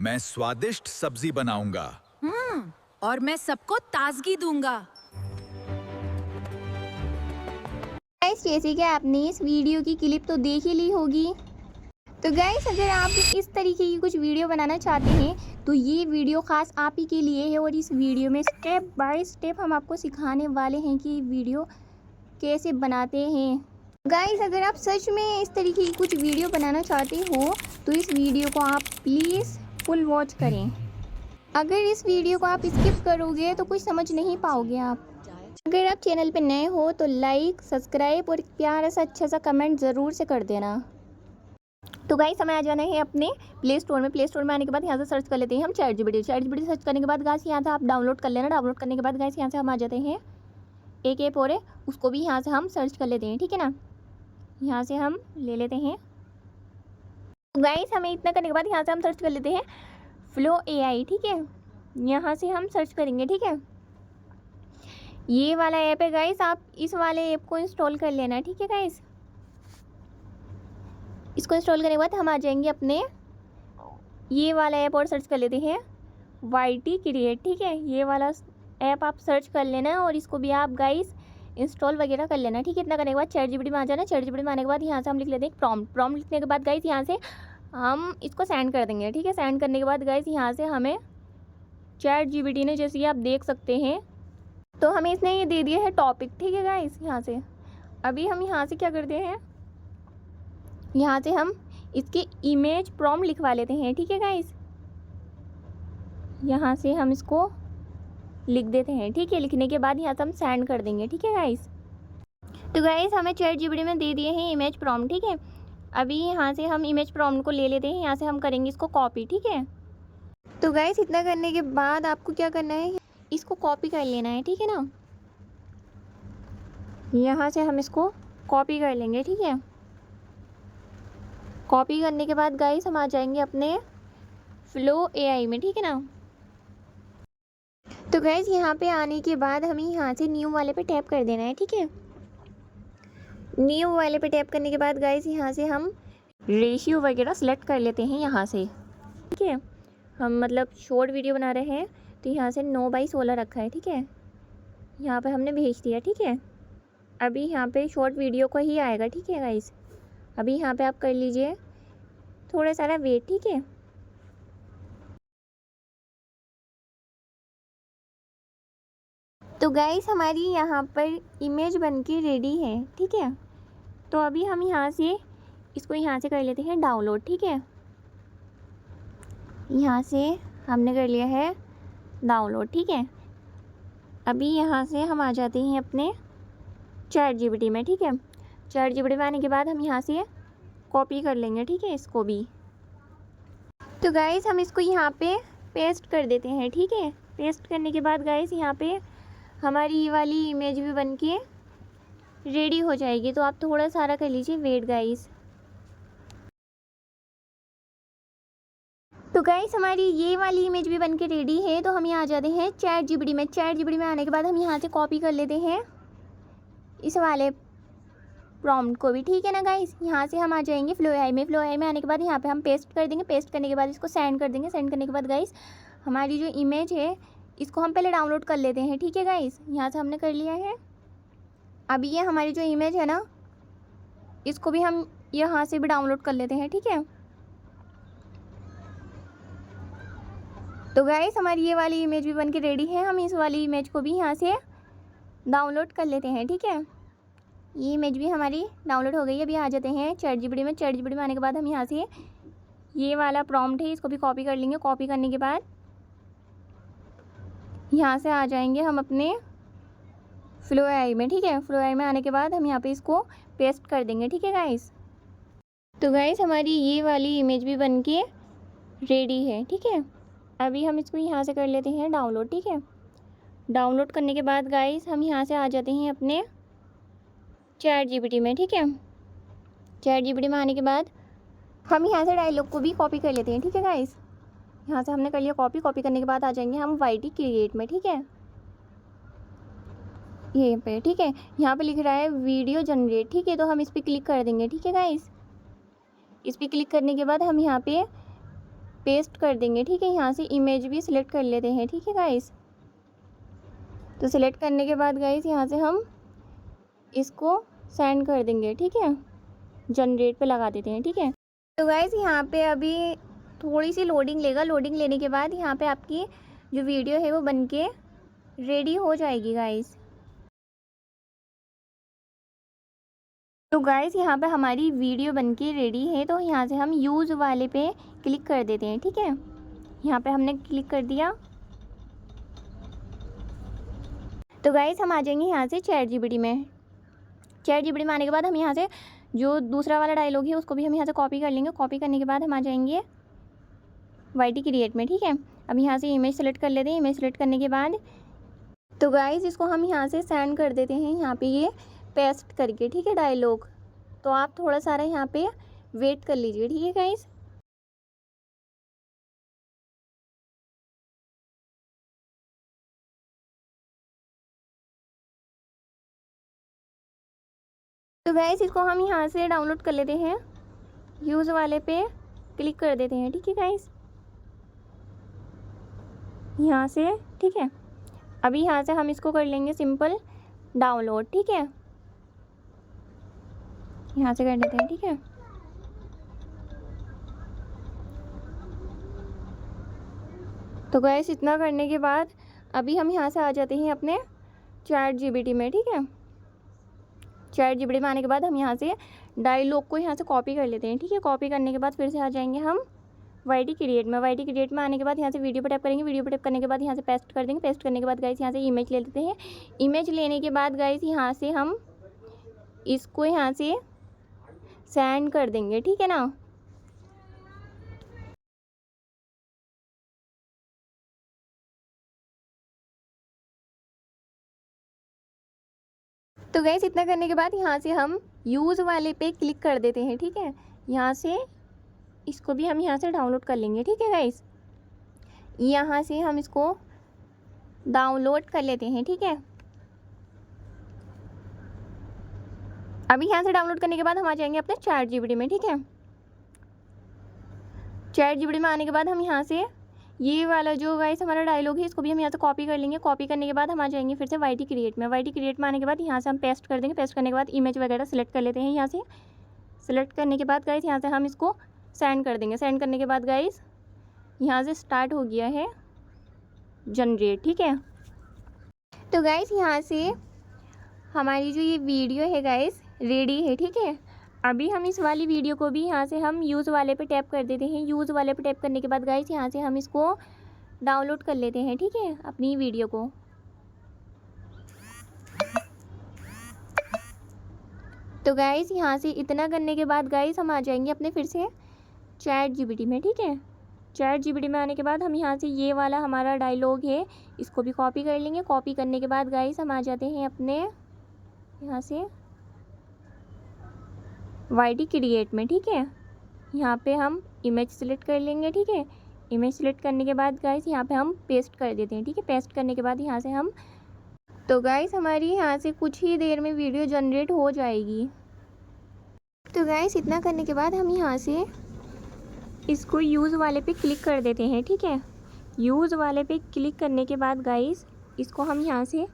मैं स्वादिष्ट सब्जी बनाऊंगा। और मैं सबको ताजगी दूंगा। गाइस, जैसे कि आपने इस वीडियो की क्लिप तो देख ही ली होगी। तो गाइस, अगर आप इस तरीके की कुछ वीडियो बनाना चाहते हैं तो ये वीडियो ख़ास आप ही के लिए है। और इस वीडियो में स्टेप बाय स्टेप हम आपको सिखाने वाले हैं कि वीडियो कैसे बनाते हैं। गाइस, अगर आप सच में इस तरीके की कुछ वीडियो बनाना चाहते हो तो इस वीडियो को आप प्लीज़ फुल वॉच करें। अगर इस वीडियो को आप स्किप करोगे तो कुछ समझ नहीं पाओगे आप। अगर आप चैनल पर नए हो तो लाइक, सब्सक्राइब और प्यारा सा अच्छा सा कमेंट ज़रूर से कर देना। तो गाइस, हमें आ जाना है अपने प्ले स्टोर में। प्ले स्टोर में आने के बाद यहाँ से सर्च कर लेते हैं हम ChatGPT सर्च करने के बाद गाइस यहाँ से आप डाउनलोड कर लेना। डाउनलोड करने के बाद गाइस यहाँ से हम आ जाते हैं एक ऐप और है, उसको भी यहाँ से हम सर्च कर लेते हैं, ठीक है ना। यहाँ से हम ले लेते हैं। गाइस, हमें इतना करने के बाद यहाँ से हम सर्च कर लेते हैं फ्लो AI, ठीक है। यहाँ से हम सर्च करेंगे, ठीक है। ये वाला ऐप है गाइस, आप इस वाले ऐप को इंस्टॉल कर लेना, ठीक है गाइस। इसको इंस्टॉल करने के बाद हम आ जाएंगे अपने ये वाला ऐप और सर्च कर लेते हैं YT क्रिएट, ठीक है। ये वाला ऐप आप सर्च कर लेना और इसको भी आप गाइस इंस्टॉल वगैरह कर लेना, ठीक है। इतना करने के बाद ChatGPT में आ जाना। ChatGPT में आने के बाद यहाँ से हम लिख लेते हैं प्रॉम्प्ट लिखने के बाद गाइस यहाँ से हम इसको सेंड कर देंगे, ठीक है। सेंड करने के बाद गाइस यहाँ से हमें ChatGPT ने, जैसे कि आप देख सकते हैं, तो हमें इसने ये दे दिया है टॉपिक, ठीक है गाइस। यहाँ से अभी हम यहाँ से क्या करते हैं, यहाँ से हम इसके इमेज प्रॉम्प्ट लिखवा लेते हैं, ठीक है गाइस। यहाँ से हम इसको लिख देते हैं, ठीक है। लिखने के बाद यहाँ से हम सेंड कर देंगे, ठीक है गाइस। तो गाइस, हमें ChatGPT में दे दिए हैं इमेज प्रॉम्प्ट, ठीक है। अभी यहाँ से हम इमेज प्रॉम्प्ट को ले लेते हैं, यहाँ से हम करेंगे इसको कॉपी, ठीक है। तो गाइस, इतना करने के बाद आपको क्या करना है, इसको कॉपी कर लेना है, ठीक है ना। यहाँ से हम इसको कॉपी कर लेंगे, ठीक है। कॉपी करने के बाद गाइस हम आ जाएंगे अपने फ्लो AI में, ठीक है ना। तो गाइस, यहाँ पे आने के बाद हमें यहाँ से न्यू वाले पे टैप कर देना है, ठीक है। न्यू वाले पे टैप करने के बाद गाइस यहाँ से हम रेशियो वगैरह सेलेक्ट कर लेते हैं यहाँ से, ठीक है। हम मतलब शॉर्ट वीडियो बना रहे हैं तो यहाँ से 9:16 रखा है, ठीक है। यहाँ पे हमने भेज दिया, ठीक है। अभी यहाँ पे शॉर्ट वीडियो का ही आएगा, ठीक है गाइस। अभी यहाँ पे आप कर लीजिए थोड़ा सारा वेट, ठीक है। तो गाइस, हमारी यहाँ पर इमेज बनके रेडी है, ठीक है। तो अभी हम यहाँ से इसको यहाँ से कर लेते हैं डाउनलोड, ठीक है। यहाँ से हमने कर लिया है डाउनलोड, ठीक है। अभी यहाँ से हम आ जाते हैं अपने ChatGPT में, ठीक है। ChatGPT में आने के बाद हम यहाँ से कॉपी कर लेंगे, ठीक है, इसको भी। तो गाइस, हम इसको यहाँ पे पेस्ट कर देते हैं, ठीक है। पेस्ट करने के बाद गाइस यहाँ पे हमारी ये वाली इमेज भी बनके रेडी हो जाएगी। तो आप थोड़ा सारा कर लीजिए वेट गाइस। तो गाइस, हमारी ये वाली इमेज भी बनके रेडी है। तो हम यहाँ आ जाते हैं ChatGPT में। ChatGPT में आने के बाद हम यहाँ से कॉपी कर लेते हैं इस वाले प्रॉम्प्ट को भी, ठीक है ना गाइस। यहाँ से हम आ जाएंगे फ्लो AI में। फ्लो AI में आने के बाद यहाँ पे हम पेस्ट कर देंगे। पेस्ट करने के बाद इसको सेंड कर देंगे। सेंड करने के बाद गाइस हमारी जो इमेज है इसको हम पहले डाउनलोड कर लेते हैं, ठीक है गाइस। यहाँ से हमने कर लिया है। अभी ये हमारी जो इमेज है ना, इसको भी हम यहाँ से भी डाउनलोड कर लेते हैं, ठीक है। तो गाइस, हमारी ये वाली इमेज भी बनके रेडी है। हम इस वाली इमेज को भी यहाँ से डाउनलोड कर लेते हैं, ठीक है। ये इमेज भी हमारी डाउनलोड हो गई है। अभी आ जाते हैं ChatGPT में। ChatGPT में आने के बाद हम यहाँ से ये वाला प्रॉम्प्ट है इसको भी कॉपी कर लेंगे। कॉपी करने के बाद यहाँ से आ जाएंगे हम अपने फ्लो AI में, ठीक है। फ्लो AI में आने के बाद हम यहाँ पे इसको पेस्ट कर देंगे, ठीक है गाइस। तो गाइस, हमारी ये वाली इमेज भी बनके रेडी है, ठीक है। अभी हम इसको यहाँ से कर लेते हैं डाउनलोड, ठीक है। डाउनलोड करने के बाद गाइस हम यहाँ से आ जाते हैं अपने ChatGPT में, ठीक है। ChatGPT में आने के बाद हम यहाँ से डायलॉग को भी कॉपी कर लेते हैं, ठीक है गाइस। यहाँ से हमने कर लिया कॉपी। कॉपी करने के बाद आ जाएंगे हम YT क्रिएट में, ठीक है। ये पे, ठीक है। यहाँ पे लिख रहा है वीडियो जनरेट, ठीक है। तो हम इस पर क्लिक कर देंगे, ठीक है गाइस। इस पर क्लिक करने के बाद हम यहाँ पे पेस्ट कर देंगे। ठीक है, यहाँ से इमेज भी सिलेक्ट कर लेते हैं। ठीक है गाइस, तो सिलेक्ट करने के बाद गाइस यहाँ से हम इसको सेंड कर देंगे। ठीक है, जनरेट पे लगा देते हैं। ठीक है, तो गाइस यहाँ पे अभी थोड़ी सी लोडिंग लेगा। लोडिंग लेने के बाद यहाँ पे आपकी जो वीडियो है वो बनके रेडी हो जाएगी गाइस। तो गाइस यहाँ पे हमारी वीडियो बनके रेडी है। तो यहाँ से हम यूज़ वाले पे क्लिक कर देते हैं। ठीक है, यहाँ पे हमने क्लिक कर दिया। तो गाइस हम आ जाएंगे यहाँ से ChatGPT में। ChatGPT में आने के बाद हम यहाँ से जो दूसरा वाला डायलॉग है उसको भी हम यहाँ से कॉपी कर लेंगे। कॉपी करने के बाद हम आ जाएंगे YT क्रिएट में। ठीक है, अब यहाँ से इमेज सेलेक्ट कर लेते हैं। इमेज सेलेक्ट करने के बाद तो गाइस इसको हम यहाँ से सेंड कर देते हैं यहाँ पे ये पेस्ट करके। ठीक है, डायलॉग। तो आप थोड़ा सारा यहाँ पे वेट कर लीजिए। ठीक है गाइस, तो गाइस इसको हम यहाँ से डाउनलोड कर लेते हैं। यूज़ वाले पे क्लिक कर देते हैं। ठीक है गाइस, यहाँ से। ठीक है, अभी यहाँ से हम इसको कर लेंगे सिंपल डाउनलोड। ठीक है, यहाँ से कर देते हैं। ठीक है, तो गाइस इतना करने के बाद अभी हम यहाँ से आ जाते हैं अपने ChatGPT में। ठीक है, ChatGPT में आने के बाद हम यहाँ से डायलॉग को यहाँ से कॉपी कर लेते हैं। ठीक है, कॉपी करने के बाद फिर से आ जाएंगे हम YT क्रिएट में। YT क्रिएट में आने के बाद यहाँ से वीडियो पर टैप करेंगे। वीडियो पर टैप करने के बाद यहाँ से पेस्ट कर देंगे। पेस्ट करने के बाद गाइस यहाँ से इमेज ले लेते हैं। इमेज लेने के बाद गाइस यहाँ से हम इसको यहाँ से सेंड कर देंगे। ठीक है ना, तो गाइस इतना करने के बाद यहाँ से हम यूज़ वाले पे क्लिक कर देते हैं। ठीक है, यहाँ से इसको भी हम यहाँ से डाउनलोड कर लेंगे। ठीक है गाइस, यहाँ से हम इसको डाउनलोड कर लेते हैं। ठीक है, अभी यहाँ से डाउनलोड करने के बाद हम आ जाएंगे अपने ChatGPT में। ठीक है, ChatGPT में आने के बाद हम यहाँ से ये वाला जो गाइस हमारा डायलॉग है इसको भी हम यहाँ से कॉपी कर लेंगे। कॉपी करने के बाद हम आ जाएंगे फिर से YT क्रिएट में। YT क्रिएट में आने के बाद यहाँ से हम पेस्ट कर देंगे। पेस्ट करने के बाद इमेज वगैरह सेलेक्ट कर लेते हैं। यहाँ से सेलेक्ट करने के बाद गाइस यहाँ से हम इसको सेंड कर देंगे। सेंड करने के बाद गाइस यहाँ से स्टार्ट हो गया है जनरेट। ठीक है, तो गाइस यहाँ से हमारी जो ये वीडियो है गाइस रेडी है। ठीक है, अभी हम इस वाली वीडियो को भी यहाँ से हम यूज़ वाले पे टैप कर देते हैं। यूज़ वाले पे टैप करने के बाद गाइस यहाँ से हम इसको डाउनलोड कर लेते हैं। ठीक है, अपनी वीडियो को। तो गाइस यहाँ से इतना करने के बाद गाइस हम आ जाएंगे अपने फिर से ChatGPT में। ठीक है, ChatGPT में आने के बाद हम यहाँ से ये वाला हमारा डायलॉग है इसको भी कॉपी कर लेंगे। कॉपी करने के बाद गाइस हम आ जाते हैं अपने यहाँ से YT क्रिएट में। ठीक है, यहाँ पे हम इमेज सेलेक्ट कर लेंगे। ठीक है, इमेज सेलेक्ट करने के बाद गाइस यहाँ पे हम पेस्ट कर देते हैं। ठीक है, पेस्ट करने के बाद यहाँ से हम तो गाइस हमारी यहाँ से कुछ ही देर में वीडियो जनरेट हो जाएगी। तो गाइस इतना करने के बाद हम यहाँ से इसको यूज़ वाले पे क्लिक कर देते हैं। ठीक है, यूज़ वाले पे क्लिक करने के बाद गाइस इसको हम यहाँ से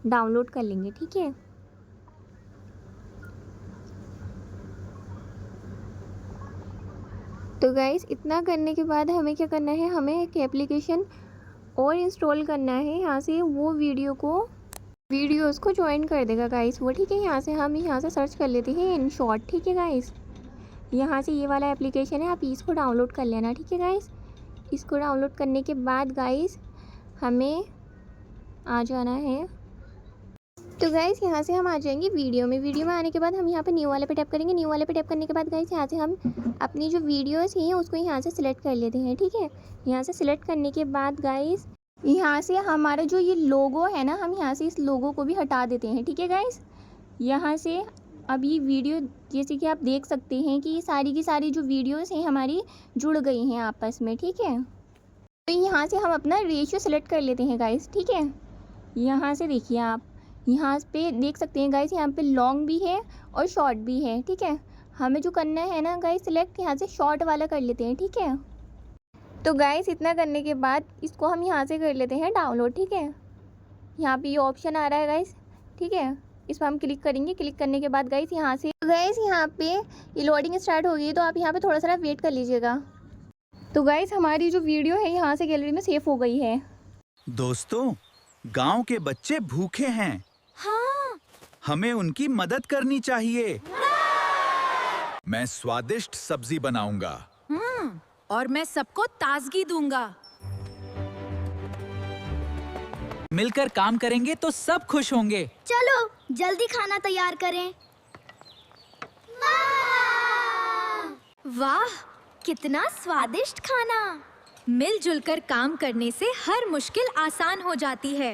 डाउनलोड कर लेंगे। ठीक है, तो गाइस इतना करने के बाद हमें क्या करना है, हमें एक एप्लीकेशन और इंस्टॉल करना है। यहाँ से वो वीडियोस को ज्वाइन कर देगा गाइस वो। ठीक है, यहाँ से हम यहाँ से सर्च कर लेते हैं InShot। ठीक है गाइस, यहाँ से ये वाला एप्लीकेशन है, आप इसको डाउनलोड कर लेना। ठीक है गाइस, इसको डाउनलोड करने के बाद गाइस हमें आ जाना है। तो गाइस यहाँ से हम आ जाएंगे वीडियो में। वीडियो में आने के बाद हम यहाँ पे न्यू वाले पे टैप करेंगे। न्यू वाले पे टैप करने के बाद गाइस यहाँ से हम अपनी जो वीडियोस हैं उसको यहाँ से सिलेक्ट कर लेते हैं। ठीक है, यहाँ से सिलेक्ट करने के बाद गाइस यहाँ से हमारा जो ये लोगो है ना, हम यहाँ से इस लोगो को भी हटा देते हैं। ठीक है गाइस, यहाँ से अब ये वीडियो जैसे कि आप देख सकते हैं कि ये सारी की सारी जो वीडियोस हैं हमारी जुड़ गई हैं आपस में। ठीक है, तो यहाँ से हम अपना रेशियो सेलेक्ट कर लेते हैं गाइस। ठीक है, यहाँ से देखिए आप यहाँ पे देख सकते हैं गाइस, यहाँ पे लॉन्ग भी है और शॉर्ट भी है। ठीक है, हमें जो करना है ना गाइस सिलेक्ट यहाँ से शॉर्ट वाला कर लेते हैं। ठीक है, तो गाइस इतना करने के बाद इसको हम यहाँ से कर लेते हैं डाउनलोड, ठीक है। यहाँ पे ये ऑप्शन आ रहा है गाइस, ठीक है, इस पर हम क्लिक करेंगे। क्लिक करने के बाद गाइस यहाँ से यहाँ पे ये लोडिंग स्टार्ट हो गई, तो आप यहाँ पे थोड़ा सा वेट कर लीजिएगा। तो गाइस हमारी जो वीडियो है यहाँ से गैलरी में सेव हो गई है। दोस्तों, गांव के बच्चे भूखे हैं। हाँ। हमें उनकी मदद करनी चाहिए। मैं स्वादिष्ट सब्जी बनाऊंगा। और मैं सबको ताजगी दूंगा। मिलकर काम करेंगे तो सब खुश होंगे। चलो जल्दी खाना तैयार करें। वाह, कितना स्वादिष्ट खाना। मिलजुल कर काम करने से हर मुश्किल आसान हो जाती है।